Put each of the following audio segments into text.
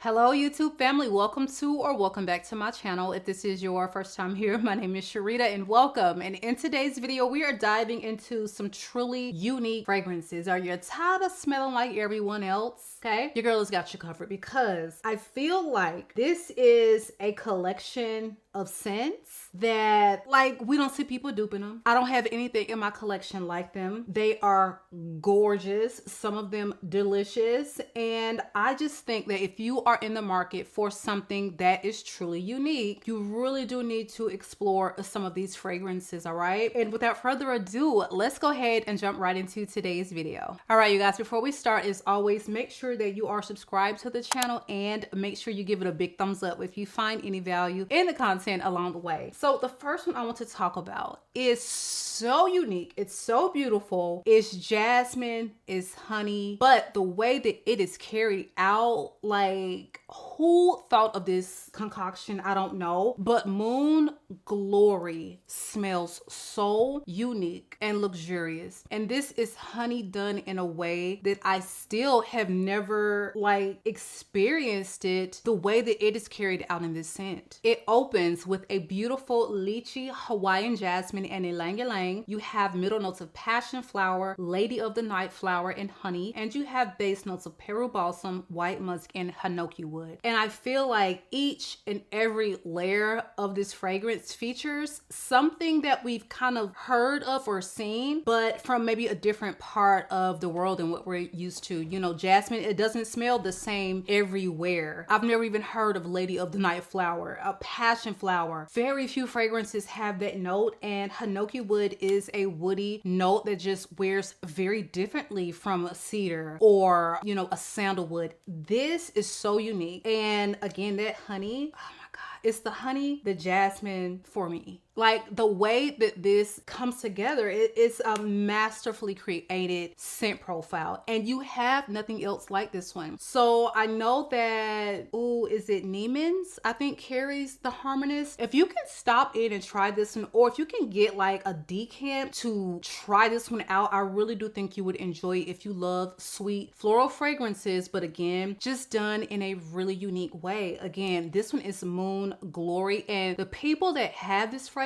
Hello YouTube family, welcome to or welcome back to my channel. If this is your first time here, my name is Sharita and welcome. And in today's video, we are diving into some truly unique fragrances. Are you tired of smelling like everyone else? Okay, your girl has got you covered because I feel like this is a collection of scents that we don't see people duping them. I don't have anything in my collection like them. They are gorgeous, some of them delicious, and I just think that if you are in the market for something that is truly unique, you really do need to explore some of these fragrances. All right, and without further ado, let's go ahead and jump right into today's video. All right, you guys, before we start, as always, make sure that you are subscribed to the channel and make sure you give it a big thumbs up if you find any value in the content along the way. So the first one I want to talk about is so unique, it's so beautiful, it's jasmine, it's honey, but the way that it is carried out, like, who thought of this concoction? I don't know, but Moon Glory smells so unique and luxurious, and this is honey done in a way that I still have never experienced it the way that it is carried out in this scent. It opens with a beautiful lychee, Hawaiian jasmine, and ylang ylang. You have middle notes of passion flower, lady of the night flower, and honey, and you have base notes of Peru balsam, white musk, and hinoki wood. And I feel like each and every layer of this fragrance features something that we've kind of heard of or seen, but from maybe a different part of the world than what we're used to. You know, jasmine, it doesn't smell the same everywhere. I've never even heard of lady of the night flower, a passion flower. Very few fragrances have that note, and hinoki wood is a woody note that just wears very differently from a cedar or, you know, a sandalwood. This is so unique. And again, that honey, oh my God, it's the honey, the jasmine for me. Like, the way that this comes together, it's a masterfully created scent profile, and you have nothing else like this one. So I know that, is it Neiman's, I think, carries the Harmonist. If you can stop in and try this one, or if you can get like a decant to try this one out, I really do think you would enjoy it if you love sweet floral fragrances, but again, just done in a really unique way. Again, this one is Moon Glory, and the people that have this fragrance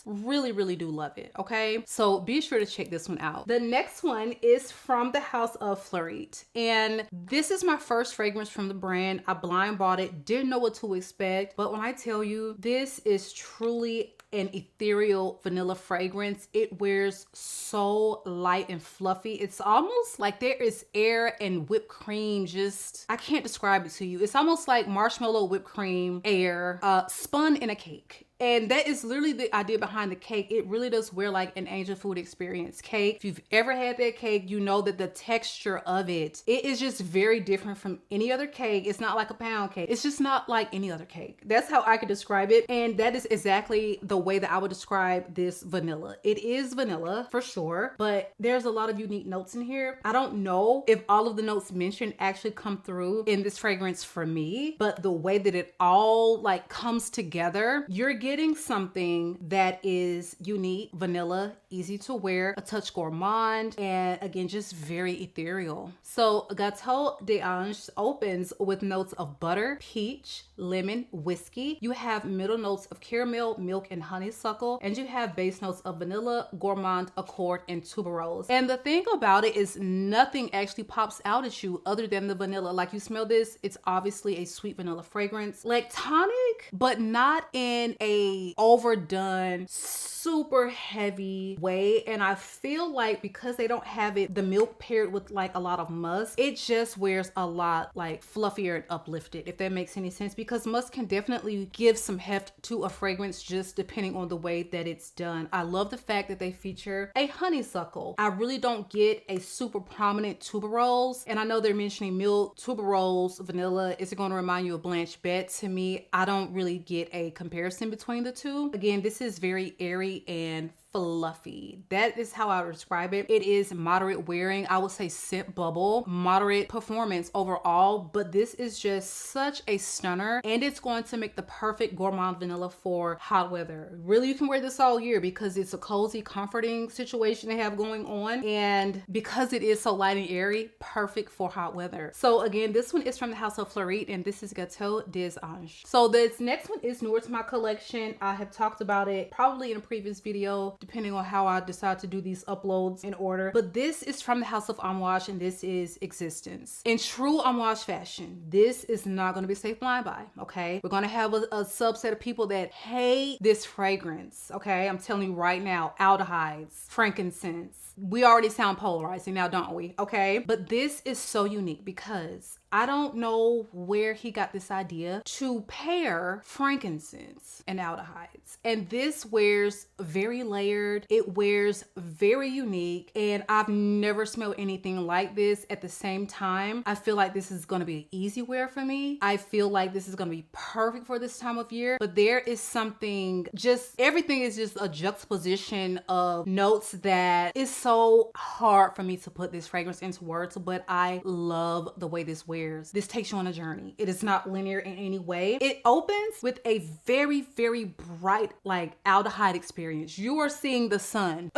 really do love it. Okay, so be sure to check this one out. The next one is from the house of FLEURIT, and this is my first fragrance from the brand. I blind bought it, didn't know what to expect, but when I tell you, this is truly an ethereal vanilla fragrance. It wears so light and fluffy. It's almost like there is air and whipped cream. Just, I can't describe it to you. It's almost like marshmallow, whipped cream, air, spun in a cake. And that is literally the idea behind the cake. It really does wear like an angel food experience cake. If you've ever had that cake, you know that the texture of it is just very different from any other cake. It's not like a pound cake. It's just not like any other cake. That's how I could describe it. And that is exactly the way that I would describe this vanilla. It is vanilla for sure, but there's a lot of unique notes in here. I don't know if all of the notes mentioned actually come through in this fragrance for me, but the way that it all comes together, you're getting something that is unique, vanilla, easy to wear, a touch gourmand, and again, just very ethereal. So Gateau d'Ange opens with notes of butter, peach, lemon, whiskey. You have middle notes of caramel, milk, and honeysuckle, and you have base notes of vanilla, gourmand, accord, and tuberose. And the thing about it is nothing actually pops out at you other than the vanilla. Like, you smell this, it's obviously a sweet vanilla fragrance, like tonic, but not in a overdone, super heavy way. And I feel like because they don't have the milk paired with like a lot of musk, it just wears a lot like fluffier and uplifted, if that makes any sense, because musk can definitely give some heft to a fragrance just depending on the way that it's done. I love the fact that they feature a honeysuckle. I really don't get a super prominent tuberose, and I know they're mentioning milk, tuberose, vanilla. Is it going to remind you of Blanche Bet? To me, I don't really get a comparison between the two. Again, this is very airy and fluffy. That is how I would describe it. It is moderate wearing. I would say scent bubble, moderate performance overall, but this is just such a stunner, and it's going to make the perfect gourmand vanilla for hot weather. Really, you can wear this all year because it's a cozy, comforting situation they have going on, and because it is so light and airy, perfect for hot weather. So again, this one is from the house of FLEURIT, and this is Gateau des Anges. So this next one is newer to my collection. I have talked about it probably in a previous video, depending on how I decide to do these uploads in order. But this is from the house of Amouage, and this is Existence. In true Amouage fashion, this is not going to be safe blind buy, okay? We're going to have a subset of people that hate this fragrance, okay? I'm telling you right now, aldehydes, frankincense. We already sound polarizing now, don't we? Okay? But this is so unique because I don't know where he got this idea to pair frankincense and aldehydes. And this wears very layered. It wears very unique. And I've never smelled anything like this. At the same time, I feel like this is going to be an easy wear for me. I feel like this is going to be perfect for this time of year. But there is something, just everything is just a juxtaposition of notes that is so hard for me to put this fragrance into words. But I love the way this wears. This takes you on a journey. It is not linear in any way. It opens with a very, very bright, like aldehyde experience. You are seeing the sun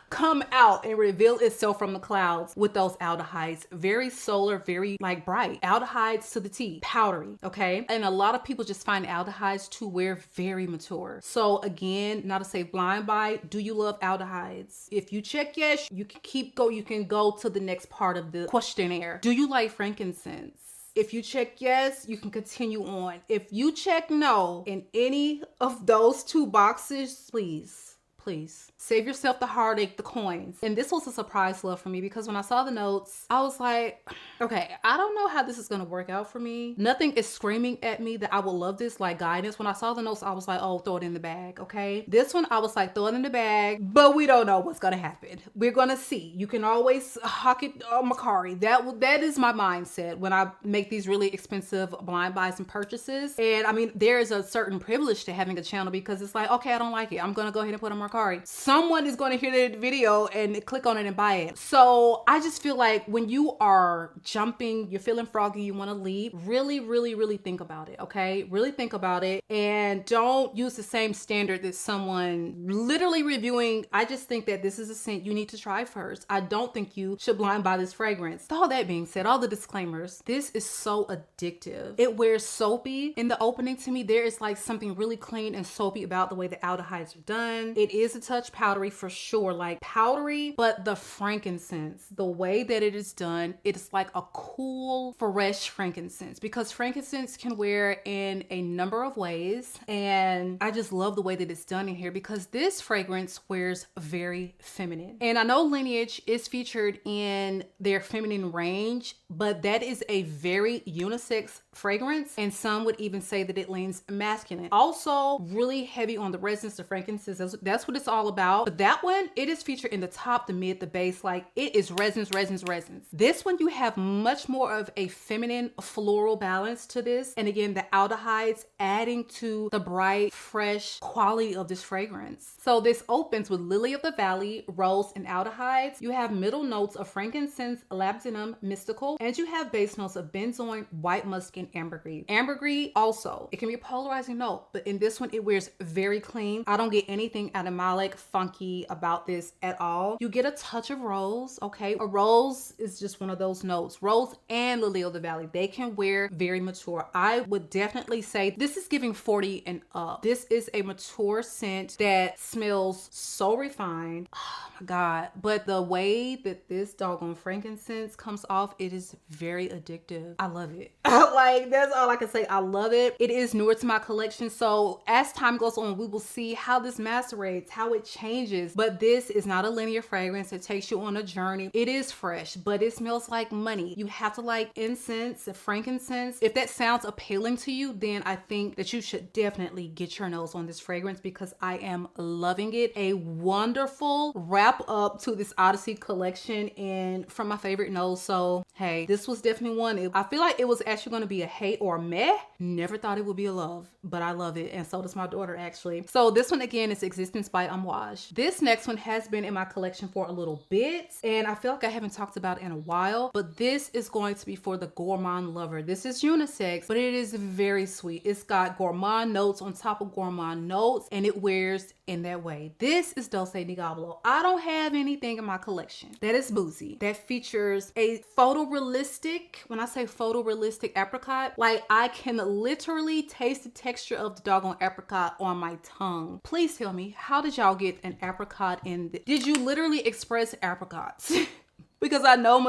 come out and reveal itself from the clouds with those aldehydes. Very solar, very like bright. Aldehydes to the T, powdery, okay? And a lot of people just find aldehydes to wear very mature. So again, not to say blind buy, do you love aldehydes? If you check yes, you can you can go to the next part of the questionnaire. Do you like frankincense? If you check yes, you can continue on. If you check no in any of those two boxes, please save yourself the heartache, the coins. And this was a surprise love for me because when I saw the notes, I was like, okay, I don't know how this is gonna work out for me. Nothing is screaming at me that I will love this like guidance. When I saw the notes, I was like, oh, throw it in the bag, okay? This one, I was like, throw it in the bag, but we don't know what's gonna happen. We're gonna see. You can always hawk it on Macari. That is my mindset when I make these really expensive blind buys and purchases. And I mean, there is a certain privilege to having a channel because it's like, okay, I don't like it. I'm gonna go ahead and put it on Macari. Someone is going to hear the video and click on it and buy it. So I just feel like when you are jumping, you're feeling froggy, you want to leave, really think about it, okay? Really think about it and don't use the same standard that someone literally reviewing. I just think that this is a scent you need to try first. I don't think you should blind buy this fragrance. All that being said, all the disclaimers, this is so addictive. It wears soapy. In the opening, to me, there is like something really clean and soapy about the way the aldehydes are done. It is a touch powdery for sure, like powdery, but the frankincense, the way that it is done, it's like a cool, fresh frankincense because frankincense can wear in a number of ways. And I just love the way that it's done in here because this fragrance wears very feminine. And I know Lineage is featured in their feminine range, but that is a very unisex fragrance. And some would even say that it leans masculine. Also really heavy on the resins, the frankincense. That's what it's all about. But that one, it is featured in the top, the mid, the base. Like it is resins. This one, you have much more of a feminine floral balance to this. And again, the aldehydes adding to the bright, fresh quality of this fragrance. So this opens with Lily of the Valley, rose, and aldehydes. You have middle notes of frankincense, labdanum, mystical, and you have base notes of benzoin, white musk, and ambergris. Ambergris also, it can be a polarizing note, but in this one, it wears very clean. I don't get anything animalic, funky about this at all. You get a touch of rose, okay? A rose is just one of those notes. Rose and Lily of the Valley, they can wear very mature. I would definitely say this is giving 40 and up. This is a mature scent that smells so refined. Oh my God. But the way that this doggone frankincense comes off, it is very addictive. I love it. Like, that's all I can say. I love it. It is newer to my collection. So as time goes on, we will see how this macerates, how it changes. But this is not a linear fragrance. It takes you on a journey. It is fresh, but it smells like money. You have to like incense and frankincense. If that sounds appealing to you, then I think that you should definitely get your nose on this fragrance because I am loving it. A wonderful wrap up to this Odyssey collection and from my favorite nose. So hey, this was definitely one. I feel like it was actually going to be a hate or a meh. Never thought it would be a love, but I love it. And so does my daughter actually. So this one again is Existence by Amouage. This next one has been in my collection for a little bit, and I feel like I haven't talked about it in a while, but this is going to be for the gourmand lover. This is unisex, but it is very sweet. It's got gourmand notes on top of gourmand notes, and it wears in that way. This is Dulce Diablo. I don't have anything in my collection that is boozy, that features a photorealistic, when I say photorealistic apricot, like I can literally taste the texture of the doggone apricot on my tongue. Please tell me, how did y'all get an apricot in this? Did you literally express apricots? Because I know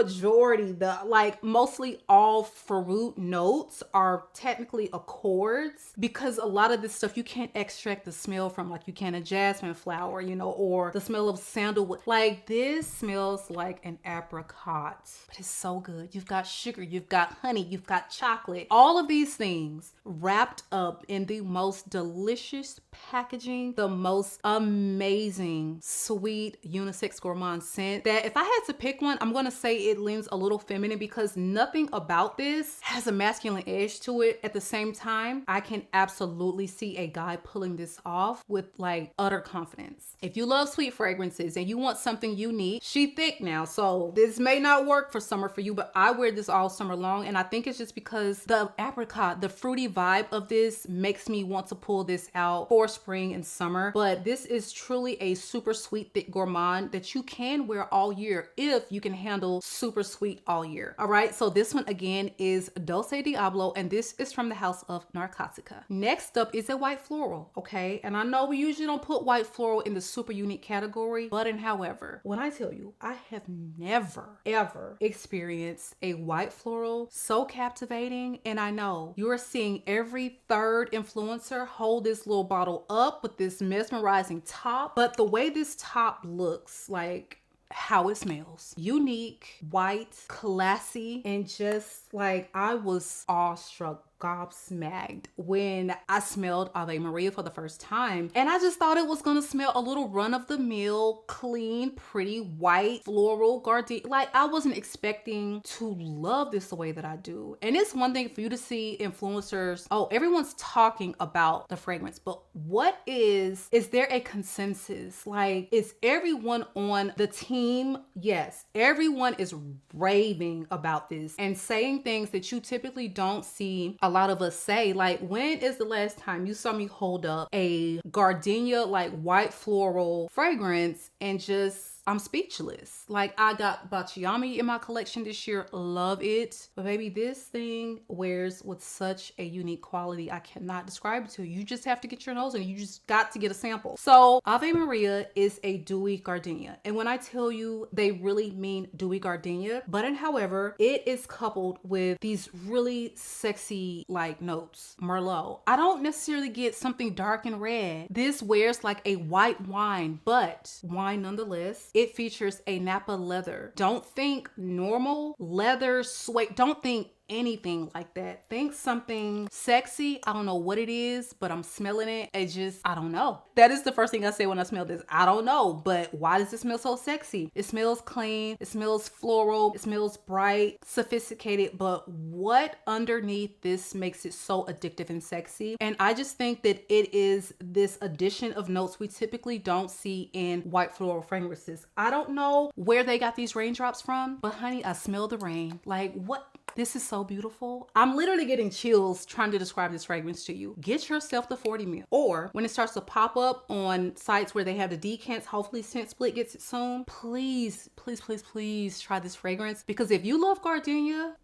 mostly all fruit notes are technically accords, because a lot of this stuff you can't extract the smell from like you can a jasmine flower, you know, or the smell of sandalwood. Like this smells like an apricot, but it's so good. You've got sugar, you've got honey, you've got chocolate, all of these things wrapped up in the most delicious packaging, the most amazing sweet unisex gourmand scent that if I had to pick one, I'm gonna say it leans a little feminine, because nothing about this has a masculine edge to it. At the same time, I can absolutely see a guy pulling this off with like utter confidence. If you love sweet fragrances and you want something unique, she thick now, so this may not work for summer for you, but I wear this all summer long, and I think it's just because the apricot, the fruity vibe of this makes me want to pull this out for spring and summer. But this is truly a super sweet thick gourmand that you can wear all year if you can handle super sweet all year. All right, so this one again is Dulce Diablo, and this is from the house of Narcotica. Next up is a white floral, okay? And I know we usually don't put white floral in the super unique category, but however, when I tell you, I have never ever experienced a white floral so captivating, and I know you're seeing every third influencer hold this little bottle up with this mesmerizing top, but the way this top looks, like how it smells, unique, white, classy, and just like I was awestruck, gobsmacked when I smelled Ave Maria for the first time, and I just thought it was gonna smell a little run-of-the-mill, clean, pretty white floral gardenia. Like I wasn't expecting to love this the way that I do. And it's one thing for you to see influencers, oh, everyone's talking about the fragrance, but what is there a consensus? Like, is everyone on the team? Yes, everyone is raving about this and saying things that you typically don't see a lot of us say. Like, when is the last time you saw me hold up a gardenia like white floral fragrance and just I'm speechless? Like, I got Bacciami in my collection this year, love it, but baby, this thing wears with such a unique quality. I cannot describe it to you. You just have to get your nose in. You just got to get a sample. So Ave Maria is a dewy gardenia, and when I tell you, they really mean dewy gardenia. But however, it is coupled with these really sexy like notes. Merlot, I don't necessarily get something dark and red. This wears like a white wine, but wine nonetheless. It features a Napa leather. Don't think normal leather suede. Don't think anything like that. Think something sexy. I don't know what it is, but I'm smelling it. It just, I don't know. That is the first thing I say when I smell this. I don't know, but why does it smell so sexy? It smells clean. It smells floral. It smells bright, sophisticated, but what underneath this makes it so addictive and sexy? And I just think that it is this addition of notes we typically don't see in white floral fragrances. I don't know where they got these raindrops from, but honey, I smell the rain. Like, what? This is so beautiful. I'm literally getting chills trying to describe this fragrance to you. Get yourself the 40 ml. Or when it starts to pop up on sites where they have the decants, hopefully Scent Split gets it soon. Please, please, please, please try this fragrance, because if you love gardenia,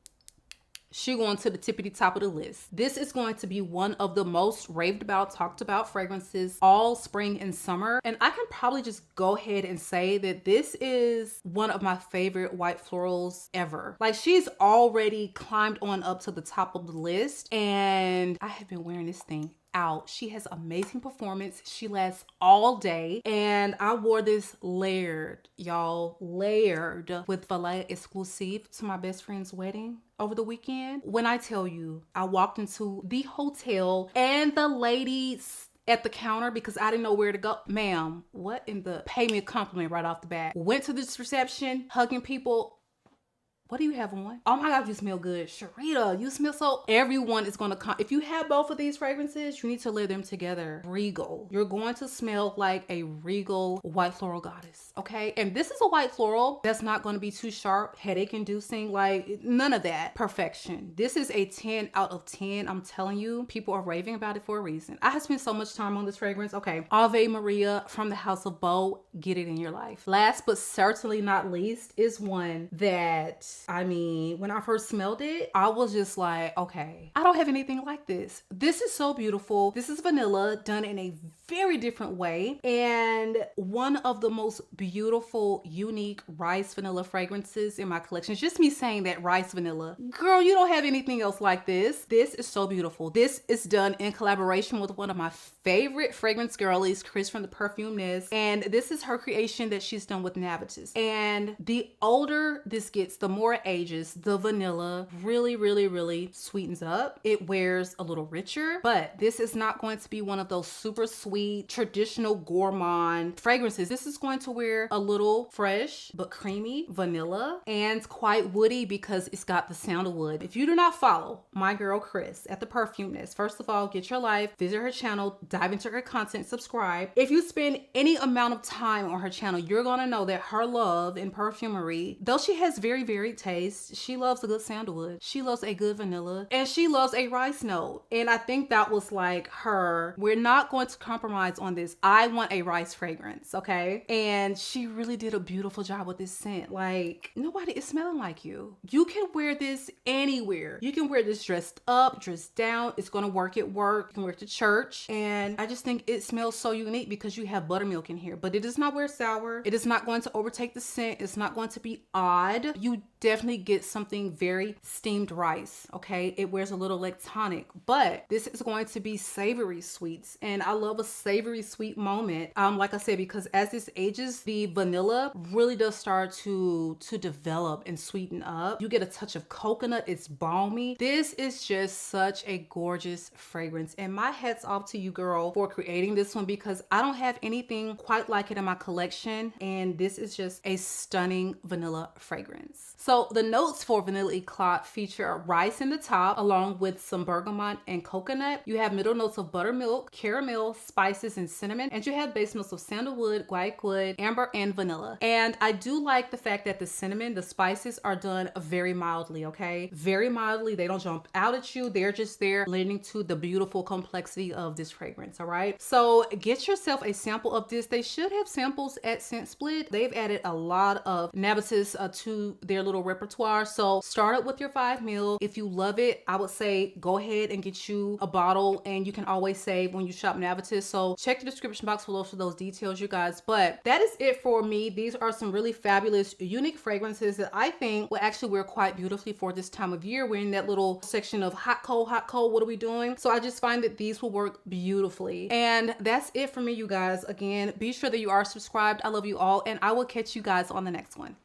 she going to the tippity top of the list. This is going to be one of the most raved about, talked about fragrances all spring and summer. And I can probably just go ahead and say that this is one of my favorite white florals ever. Like, she's already climbed on up to the top of the list, and I have been wearing this thing out. She has amazing performance. She lasts all day, and I wore this layered, y'all, layered with Valet Exclusive to my best friend's wedding over the weekend. When I tell you, I walked into the hotel and the ladies at the counter, because I didn't know where to go. Ma'am, what in the, pay me a compliment right off the bat. Went to this reception, hugging people. What do you have on? Oh my God, you smell good. Sharita, you smell so... Everyone is going to come. If you have both of these fragrances, you need to layer them together. Regal. You're going to smell like a regal white floral goddess, okay? And this is a white floral that's not going to be too sharp, headache inducing, like none of that. Perfection. This is a 10 out of 10. I'm telling you, people are raving about it for a reason. I have spent so much time on this fragrance. Okay, Ave Maria from the House of Beau. Get it in your life. Last but certainly not least is one that, I mean, when I first smelled it, I was just like, okay, I don't have anything like this. This is so beautiful. This is vanilla done in a very different way, and one of the most beautiful, unique rice vanilla fragrances in my collection. It's just me saying that, rice vanilla. Girl, you don't have anything else like this. This is so beautiful. This is done in collaboration with one of my favorite fragrance girlies, Chris from the Perfumes, and this is her creation that she's done with Navitus. And the older this gets, the more it ages, the vanilla really, really, really sweetens up. It wears a little richer, but this is not going to be one of those super sweet, traditional gourmand fragrances. This is going to wear a little fresh but creamy vanilla and quite woody because it's got the sandalwood. If you do not follow my girl Chris at the Perfumeness, first of all, get your life, visit her channel, dive into her content, subscribe. If you spend any amount of time on her channel, you're gonna know that her love in perfumery, though she has very varied taste, she loves a good sandalwood, she loves a good vanilla, and she loves a rice note. And I think that was like her, we're not going to compromise on this. I want a rice fragrance, okay? And she really did a beautiful job with this scent. Like, nobody is smelling like you. You can wear this anywhere. You can wear this dressed up, dressed down. It's gonna work at work. You can wear it to church. And I just think it smells so unique because you have buttermilk in here, but it does not wear sour. It is not going to overtake the scent. It's not going to be odd. You definitely get something very steamed rice, okay? It wears a little lactonic, but this is going to be savory sweets. And I love a savory sweet moment, like I said, because as this ages, the vanilla really does start to develop and sweeten up. You get a touch of coconut. It's balmy. This is just such a gorgeous fragrance, and my hats off to you, girl, for creating this one because I don't have anything quite like it in my collection, and this is just a stunning vanilla fragrance. So the notes for Vanilla Eclat feature rice in the top along with some bergamot and coconut. You have middle notes of buttermilk, caramel, spices, and cinnamon, and you have base notes of sandalwood, guaiac, amber, and vanilla. And I do like the fact that the cinnamon, the spices are done very mildly, okay? Very mildly. They don't jump out at you. They're just there lending to the beautiful complexity of this fragrance, all right? So get yourself a sample of this. They should have samples at Scent Split. They've added a lot of Navitus to their little repertoire. So start it with your 5 ml. If you love it, I would say go ahead and get you a bottle, and you can always save when you shop Navitus. So check the description box below for those details, you guys. But that is it for me. These are some really fabulous, unique fragrances that I think will actually wear quite beautifully for this time of year. We're in that little section of hot, cold, what are we doing? So I just find that these will work beautifully. And that's it for me, you guys. Again, be sure that you are subscribed. I love you all, and I will catch you guys on the next one.